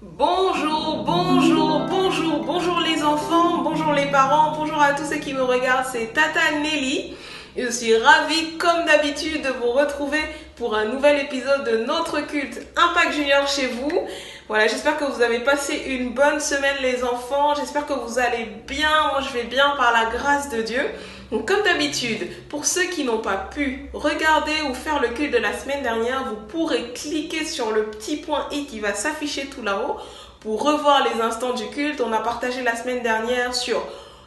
Bonjour les enfants, bonjour les parents, bonjour à tous ceux qui me regardent, c'est Tata Nelly. Je suis ravie comme d'habitude de vous retrouver pour un nouvel épisode de notre culte Impact Junior chez vous. Voilà, j'espère que vous avez passé une bonne semaine les enfants, j'espère que vous allez bien, moi je vais bien par la grâce de Dieu. Donc comme d'habitude, pour ceux qui n'ont pas pu regarder ou faire le culte de la semaine dernière, vous pourrez cliquer sur le petit point i qui va s'afficher tout là-haut pour revoir les instants du culte. On a partagé la semaine dernière sur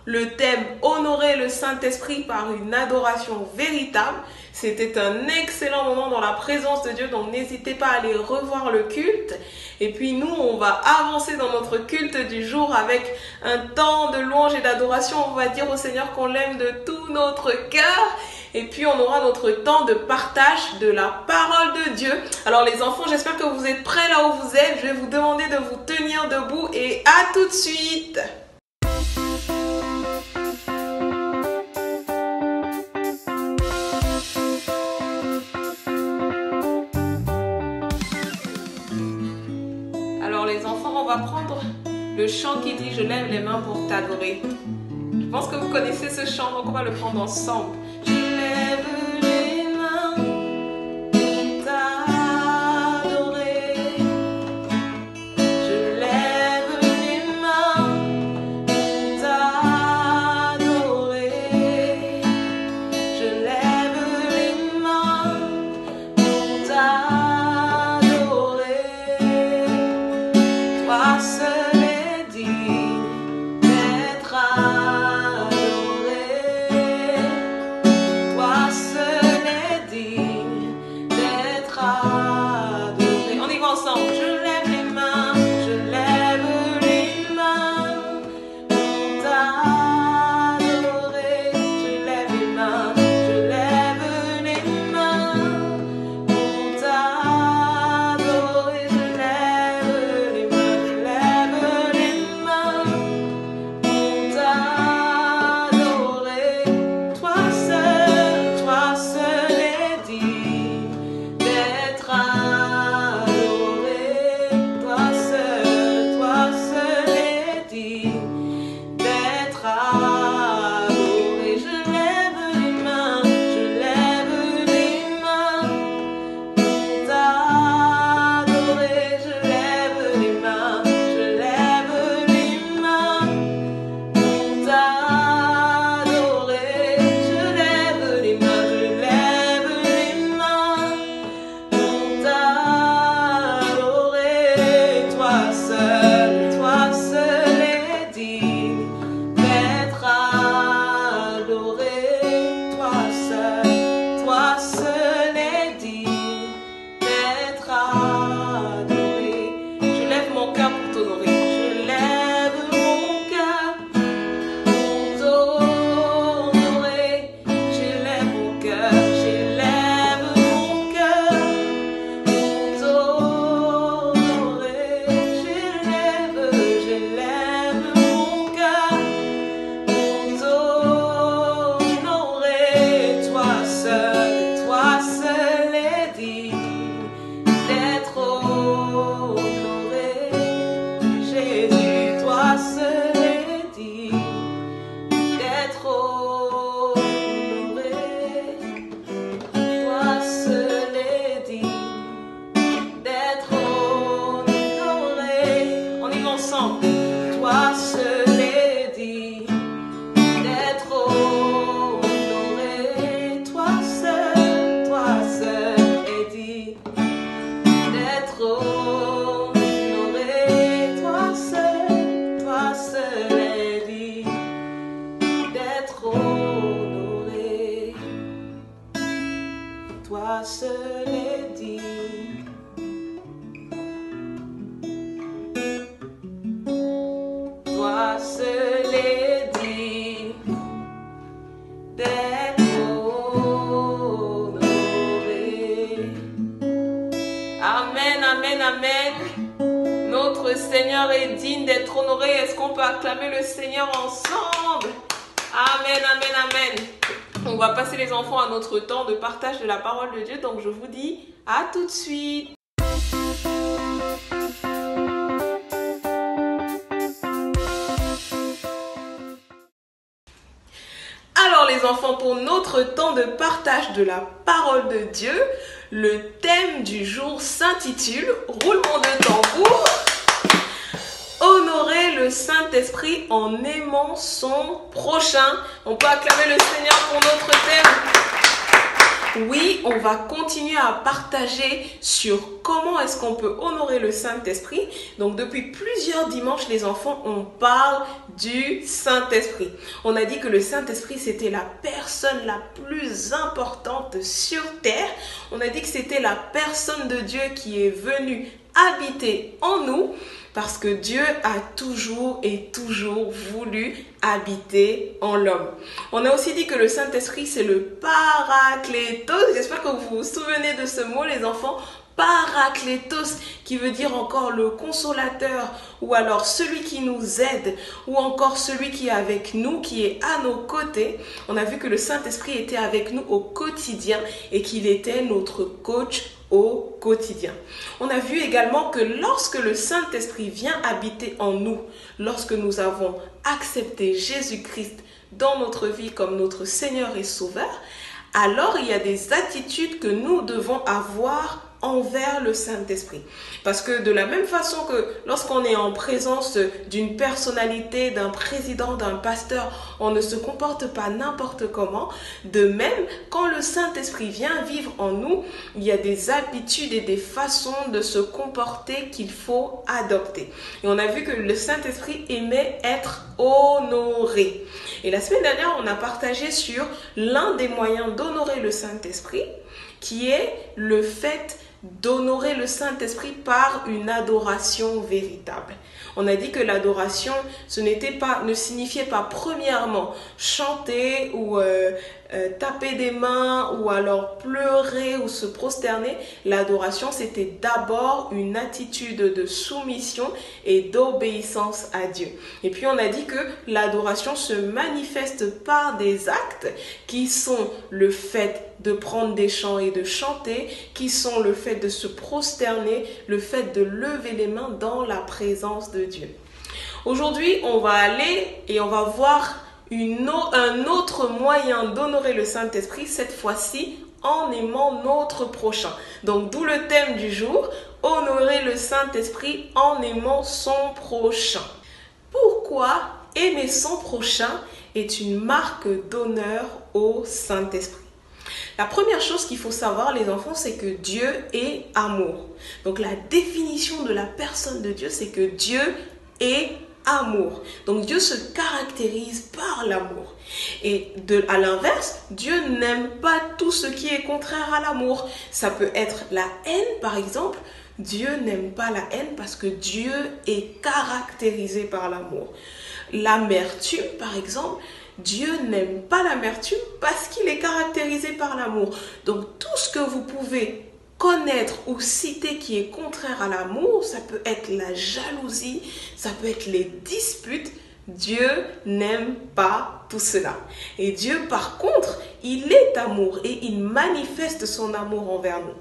le thème « Honorer le Saint-Esprit par une adoration véritable ». C'était un excellent moment dans la présence de Dieu, donc n'hésitez pas à aller revoir le culte. Et puis nous, on va avancer dans notre culte du jour avec un temps de louange et d'adoration. On va dire au Seigneur qu'on l'aime de tout notre cœur. Et puis on aura notre temps de partage de la parole de Dieu. Alors les enfants, j'espère que vous êtes prêts là où vous êtes. Je vais vous demander de vous tenir debout et à tout de suite. Alors les enfants, on va prendre le chant qui dit « Je lève les mains pour t'adorer ». Je pense que vous connaissez ce chant, donc on va le prendre ensemble. Je lève les mains pour t'adorer. Je lève les mains pour t'adorer. Je lève les mains pour t'adorer. Toi seul est digne d'être adoré. Toi seul est digne d'être adoré. On y va ensemble. Je lève les mains pour t'adorer. Je lève les mains pour t'adorer. Je lève les mains pour t'adorer. Toi seul est digne d'être adoré. Toi seul est digne d'être adoré. Je lève les mains pour t'adorer. Je lève les mains pour t'adorer. Je lève les mains pour t'adorer. Toi seul est digne d'être adoré. Toi seul est digne d'être adoré. Je lève mon cœur pour t'honorer. Je lève mon cœur pour t'honorer. Je lève mon cœur pour t'honorer. Je lève mon cœur pour t'honorer. Toi seul est digne d'être honoré. Jésus, toi seul est digne d'être honoré. Toi seul est digne d'être honoré. On y va ensemble. Toi seul est digne d'être honoré. Toi seul est digne d'être honoré. Toi seul est digne d'être honoré. Toi seul est digne. Toi seul est digne d'être honoré. Amen, amen, amen. Notre Seigneur est digne d'être honoré. Est-ce qu'on peut acclamer le Seigneur ensemble? Amen, amen, amen. On va passer les enfants à notre temps de partage de la parole de Dieu. Donc je vous dis à tout de suite. pour notre temps de partage de la parole de Dieu. Le thème du jour s'intitule, roulement de tambour, honorer le Saint-Esprit en aimant son prochain. On peut acclamer le Seigneur pour notre thème. Oui, on va continuer à partager sur comment est-ce qu'on peut honorer le Saint-Esprit. Donc depuis plusieurs dimanches, les enfants, on parle du Saint-Esprit. On a dit que le Saint-Esprit, c'était la personne la plus importante sur terre. On a dit que c'était la personne de Dieu qui est venue habiter en nous. Parce que Dieu a toujours et toujours voulu habiter en l'homme. On a aussi dit que le Saint-Esprit, c'est le Paraklétos. J'espère que vous vous souvenez de ce mot, les enfants. Paraklétos, qui veut dire encore le consolateur, ou alors celui qui nous aide, ou encore celui qui est avec nous, qui est à nos côtés. On a vu que le Saint-Esprit était avec nous au quotidien et qu'il était notre coach au quotidien. On a vu également que lorsque le Saint-Esprit vient habiter en nous, lorsque nous avons accepté Jésus-Christ dans notre vie comme notre Seigneur et Sauveur, alors il y a des attitudes que nous devons avoir envers le Saint-Esprit. Parce que de la même façon que lorsqu'on est en présence d'une personnalité, d'un président, d'un pasteur, on ne se comporte pas n'importe comment. De même, quand le Saint-Esprit vient vivre en nous, il y a des habitudes et des façons de se comporter qu'il faut adopter. Et on a vu que le Saint-Esprit aimait être honoré. Et la semaine dernière, on a partagé sur l'un des moyens d'honorer le Saint-Esprit, qui est le fait d'honorer le Saint-Esprit par une adoration véritable. On a dit que l'adoration, ne signifiait pas premièrement chanter ou taper des mains ou alors pleurer ou se prosterner. L'adoration, c'était d'abord une attitude de soumission et d'obéissance à Dieu. Et puis on a dit que l'adoration se manifeste par des actes qui sont le fait de prendre des chants et de chanter, qui sont le fait de se prosterner, le fait de lever les mains dans la présence de Dieu. Aujourd'hui, on va aller et on va voir un autre moyen d'honorer le Saint-Esprit, cette fois-ci en aimant notre prochain. Donc d'où le thème du jour, honorer le Saint-Esprit en aimant son prochain. Pourquoi aimer son prochain est une marque d'honneur au Saint-Esprit? La première chose qu'il faut savoir, les enfants, c'est que Dieu est amour. Donc la définition de la personne de Dieu, c'est que Dieu est amour. Donc Dieu se caractérise par l'amour. Et à l'inverse, Dieu n'aime pas tout ce qui est contraire à l'amour. Ça peut être la haine, par exemple. Dieu n'aime pas la haine parce que Dieu est caractérisé par l'amour. L'amertume, par exemple, Dieu n'aime pas l'amertume parce qu'il est caractérisé par l'amour. Donc tout ce que vous pouvez connaître ou citer qui est contraire à l'amour, ça peut être la jalousie, ça peut être les disputes. Dieu n'aime pas tout cela. Et Dieu, par contre, il est amour et il manifeste son amour envers nous.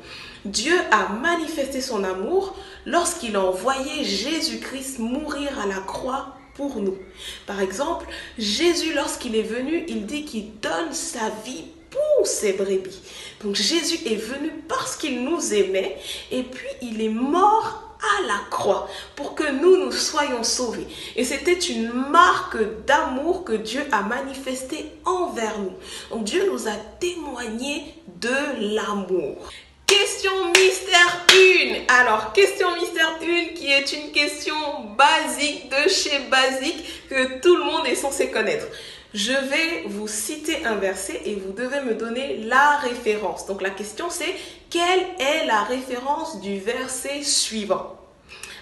Dieu a manifesté son amour lorsqu'il a envoyé Jésus-Christ mourir à la croix pour nous. Par exemple, Jésus, lorsqu'il est venu, il dit qu'il donne sa vie pour ses brebis. Donc Jésus est venu parce qu'il nous aimait et puis il est mort à la croix pour que nous soyons sauvés. Et c'était une marque d'amour que Dieu a manifestée envers nous. Donc Dieu nous a témoigné de l'amour. Question mystère 1. Alors, question mystère 1 qui est une question basique de chez basique que tout le monde est censé connaître. Je vais vous citer un verset et vous devez me donner la référence. Donc la question c'est, quelle est la référence du verset suivant?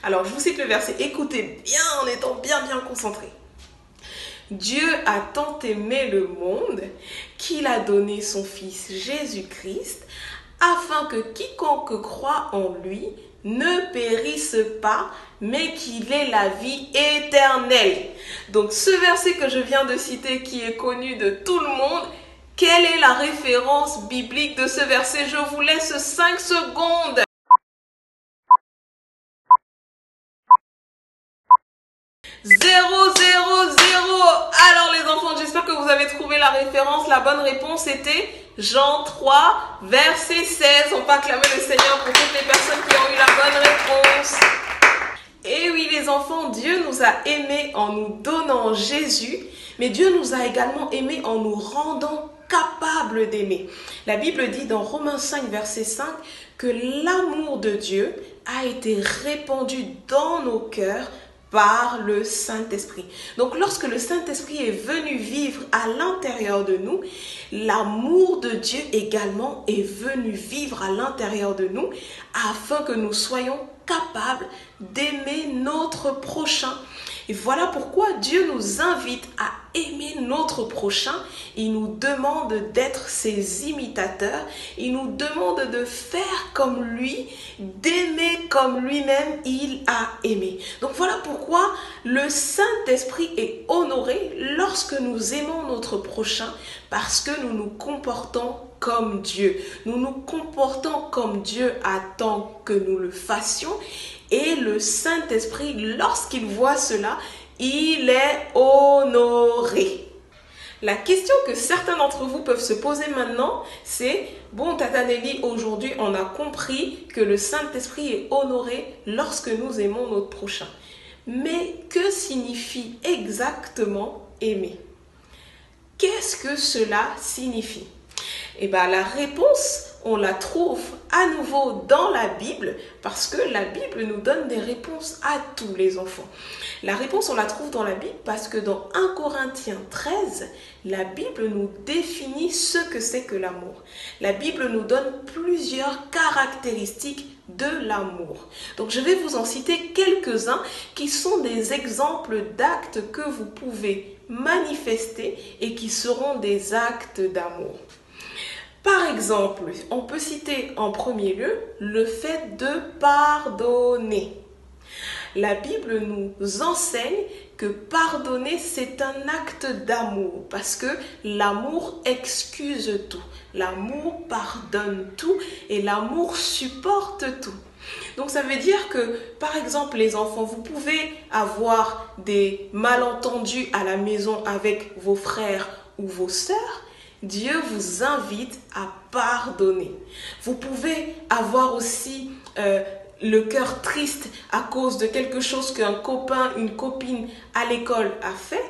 Alors je vous cite le verset, écoutez bien en étant bien concentré. Dieu a tant aimé le monde qu'il a donné son Fils Jésus-Christ afin que quiconque croit en lui ne périsse pas, mais qu'il ait la vie éternelle. Donc ce verset que je viens de citer, qui est connu de tout le monde, quelle est la référence biblique de ce verset? Je vous laisse 5 secondes. 0, 0, 0. Alors les enfants, j'espère J'espère que vous avez trouvé la référence. La bonne réponse était Jean 3, verset 16. On peut acclamer le Seigneur pour toutes les personnes qui ont eu la bonne réponse. Et oui les enfants, Dieu nous a aimés en nous donnant Jésus, mais Dieu nous a également aimés en nous rendant capables d'aimer. La Bible dit dans Romains 5, verset 5, que l'amour de Dieu a été répandu dans nos cœurs par le Saint-Esprit. Donc lorsque le Saint-Esprit est venu vivre à l'intérieur de nous, l'amour de Dieu également est venu vivre à l'intérieur de nous afin que nous soyons capables d'aimer notre prochain. Et voilà pourquoi Dieu nous invite à aimer notre prochain. Il nous demande d'être ses imitateurs. Il nous demande de faire comme lui, d'aimer comme lui-même il a aimé. Donc voilà pourquoi le Saint-Esprit est honoré lorsque nous aimons notre prochain, parce que nous nous comportons comme Dieu. Nous nous comportons comme Dieu attend que nous le fassions. Et le Saint-Esprit, lorsqu'il voit cela, il est honoré. La question que certains d'entre vous peuvent se poser maintenant, c'est « Bon, Tata Nelly, aujourd'hui, on a compris que le Saint-Esprit est honoré lorsque nous aimons notre prochain. Mais que signifie exactement aimer? Qu'est-ce que cela signifie ?» Eh bien, la réponse, on la trouve à nouveau dans la Bible, parce que la Bible nous donne des réponses à tous les enfants. La réponse, on la trouve dans la Bible parce que dans 1 Corinthiens 13, la Bible nous définit ce que c'est que l'amour. La Bible nous donne plusieurs caractéristiques de l'amour. Donc, je vais vous en citer quelques-uns qui sont des exemples d'actes que vous pouvez manifester et qui seront des actes d'amour. Par exemple, on peut citer en premier lieu le fait de pardonner. La Bible nous enseigne que pardonner, c'est un acte d'amour parce que l'amour excuse tout. L'amour pardonne tout et l'amour supporte tout. Donc ça veut dire que, par exemple, les enfants, vous pouvez avoir des malentendus à la maison avec vos frères ou vos sœurs. Dieu vous invite à pardonner. Vous pouvez avoir aussi le cœur triste à cause de quelque chose qu'un copain, une copine à l'école a fait.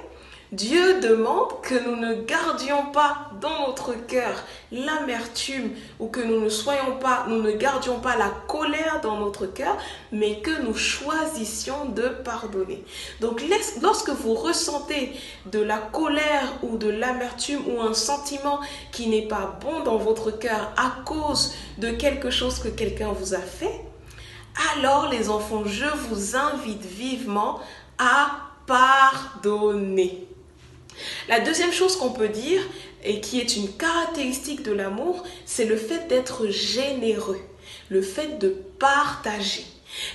Dieu demande que nous ne gardions pas dans notre cœur l'amertume ou que nous ne gardions pas la colère dans notre cœur, mais que nous choisissions de pardonner. Donc, lorsque vous ressentez de la colère ou de l'amertume ou un sentiment qui n'est pas bon dans votre cœur à cause de quelque chose que quelqu'un vous a fait, alors les enfants, je vous invite vivement à pardonner. La deuxième chose qu'on peut dire, et qui est une caractéristique de l'amour, c'est le fait d'être généreux, le fait de partager.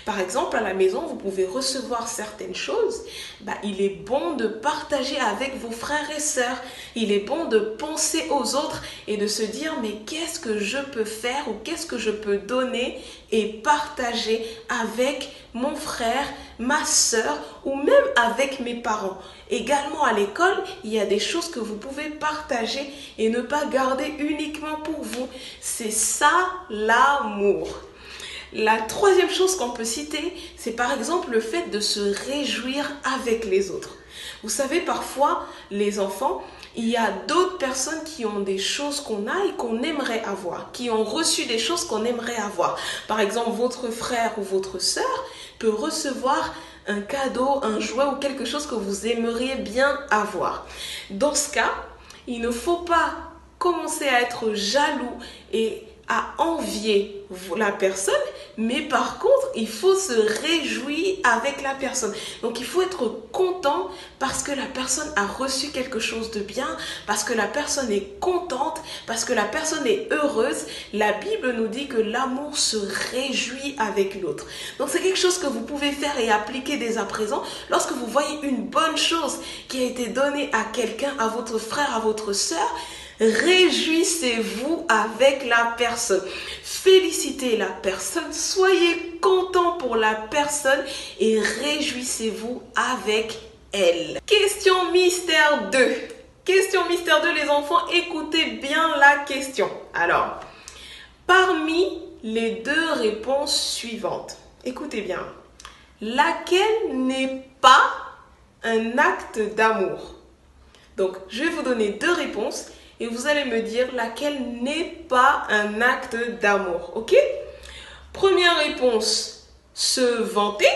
Par exemple, à la maison, vous pouvez recevoir certaines choses. Il est bon de partager avec vos frères et sœurs. Il est bon de penser aux autres et de se dire, mais qu'est-ce que je peux faire ou qu'est-ce que je peux donner et partager avec mon frère, ma sœur ou même avec mes parents. Également à l'école, il y a des choses que vous pouvez partager et ne pas garder uniquement pour vous. C'est ça l'amour. La troisième chose qu'on peut citer, c'est par exemple le fait de se réjouir avec les autres. Vous savez, parfois, les enfants, il y a d'autres personnes qui ont des choses qu'on a et qu'on aimerait avoir, qui ont reçu des choses qu'on aimerait avoir. Par exemple, votre frère ou votre sœur peut recevoir un cadeau, un jouet ou quelque chose que vous aimeriez bien avoir. Dans ce cas, il ne faut pas commencer à être jaloux et à envier la personne, mais par contre, il faut se réjouir avec la personne. Donc, il faut être content parce que la personne a reçu quelque chose de bien, parce que la personne est contente, parce que la personne est heureuse. La Bible nous dit que l'amour se réjouit avec l'autre. Donc, c'est quelque chose que vous pouvez faire et appliquer dès à présent. Lorsque vous voyez une bonne chose qui a été donnée à quelqu'un, à votre frère, à votre sœur, réjouissez-vous avec la personne. Félicitez la personne. Soyez content pour la personne et réjouissez-vous avec elle. Question mystère 2. Question mystère 2, les enfants, écoutez bien la question. Alors, parmi les deux réponses suivantes, écoutez bien, laquelle n'est pas un acte d'amour? Donc, je vais vous donner deux réponses et vous allez me dire laquelle n'est pas un acte d'amour, ok? Première réponse, se vanter.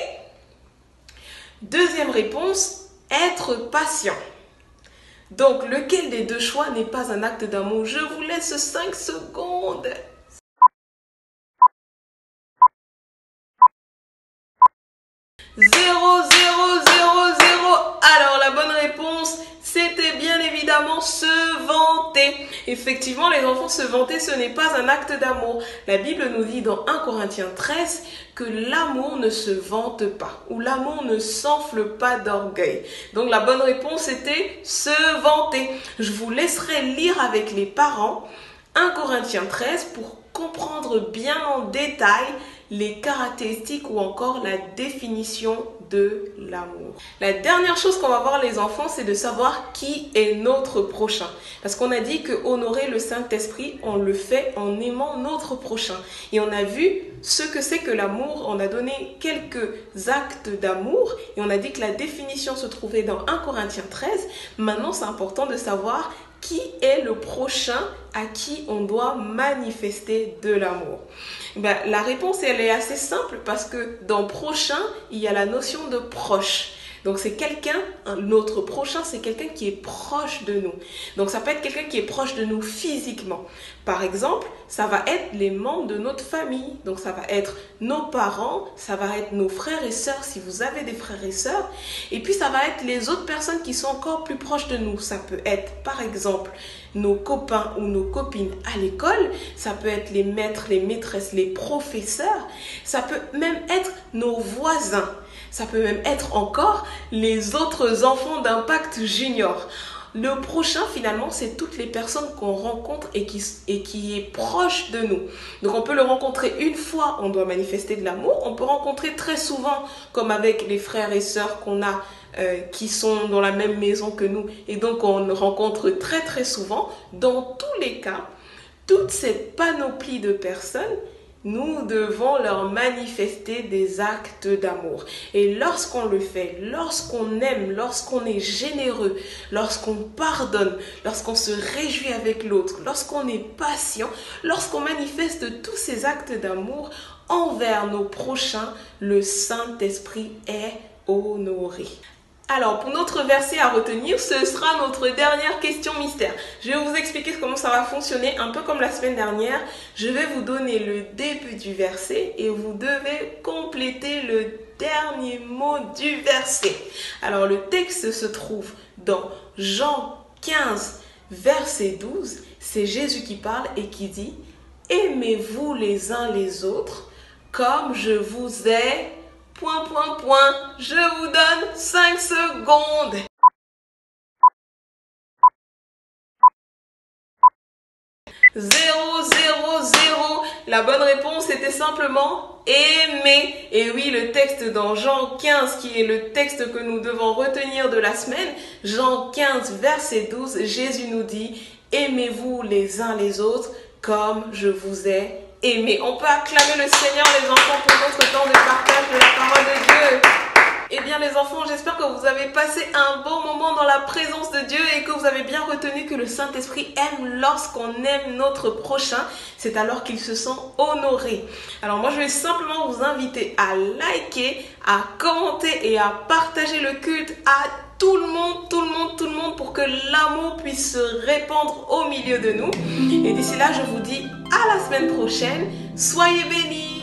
Deuxième réponse, être patient. Donc, lequel des deux choix n'est pas un acte d'amour? Je vous laisse 5 secondes. 0, 0, 0, 0. Alors, la bonne réponse, c'était bien évidemment se vanter. Effectivement, les enfants, se vanter, ce n'est pas un acte d'amour. La Bible nous dit dans 1 Corinthiens 13 que l'amour ne se vante pas ou l'amour ne s'enfle pas d'orgueil. Donc, la bonne réponse était se vanter. Je vous laisserai lire avec les parents 1 Corinthiens 13 pour comprendre bien en détail les caractéristiques ou encore la définition de l'amour. La dernière chose qu'on va voir les enfants, c'est de savoir qui est notre prochain. Parce qu'on a dit que honorer le Saint-Esprit, on le fait en aimant notre prochain. Et on a vu ce que c'est que l'amour. On a donné quelques actes d'amour et on a dit que la définition se trouvait dans 1 Corinthiens 13. Maintenant, c'est important de savoir qui est le prochain à qui on doit manifester de l'amour. La réponse, elle est assez simple parce que dans prochain, il y a la notion de proche. Donc, c'est quelqu'un, notre prochain, c'est quelqu'un qui est proche de nous. Donc, ça peut être quelqu'un qui est proche de nous physiquement. Par exemple, ça va être les membres de notre famille. Donc, ça va être nos parents, ça va être nos frères et sœurs si vous avez des frères et sœurs. Et puis, ça va être les autres personnes qui sont encore plus proches de nous. Ça peut être, par exemple, nos copains ou nos copines à l'école. Ça peut être les maîtres, les maîtresses, les professeurs. Ça peut même être nos voisins. Ça peut même être encore les autres enfants d'Impact Junior. Le prochain, finalement, c'est toutes les personnes qu'on rencontre et qui est proche de nous. Donc, on peut le rencontrer une fois, on doit manifester de l'amour. On peut rencontrer très souvent, comme avec les frères et sœurs qu'on a, qui sont dans la même maison que nous. Et donc, on rencontre très, très souvent. Dans tous les cas, toute cette panoplie de personnes, nous devons leur manifester des actes d'amour. Et lorsqu'on le fait, lorsqu'on aime, lorsqu'on est généreux, lorsqu'on pardonne, lorsqu'on se réjouit avec l'autre, lorsqu'on est patient, lorsqu'on manifeste tous ces actes d'amour envers nos prochains, le Saint-Esprit est honoré. Alors, pour notre verset à retenir, ce sera notre dernière question mystère. Je vais vous expliquer comment ça va fonctionner, un peu comme la semaine dernière. Je vais vous donner le début du verset et vous devez compléter le dernier mot du verset. Alors, le texte se trouve dans Jean 15, verset 12. C'est Jésus qui parle et qui dit « Aimez-vous les uns les autres comme je vous ai... » Je vous donne 5 secondes. 0, 0, 0. La bonne réponse était simplement aimer. Et oui, le texte dans Jean 15, qui est le texte que nous devons retenir de la semaine, Jean 15, verset 12, Jésus nous dit « Aimez-vous les uns les autres comme je vous ai aimé. » On peut acclamer le Seigneur, les enfants, pour notre temps de partage de la parole de Dieu. Eh bien, les enfants, j'espère que vous avez passé un bon moment dans la présence de Dieu et que vous avez bien retenu que le Saint-Esprit aime lorsqu'on aime notre prochain. C'est alors qu'il se sent honoré. Alors moi, je vais simplement vous inviter à liker, à commenter et à partager le culte à tout le monde pour que l'amour puisse se répandre au milieu de nous. Et d'ici là, je vous dis à la semaine prochaine. Soyez bénis!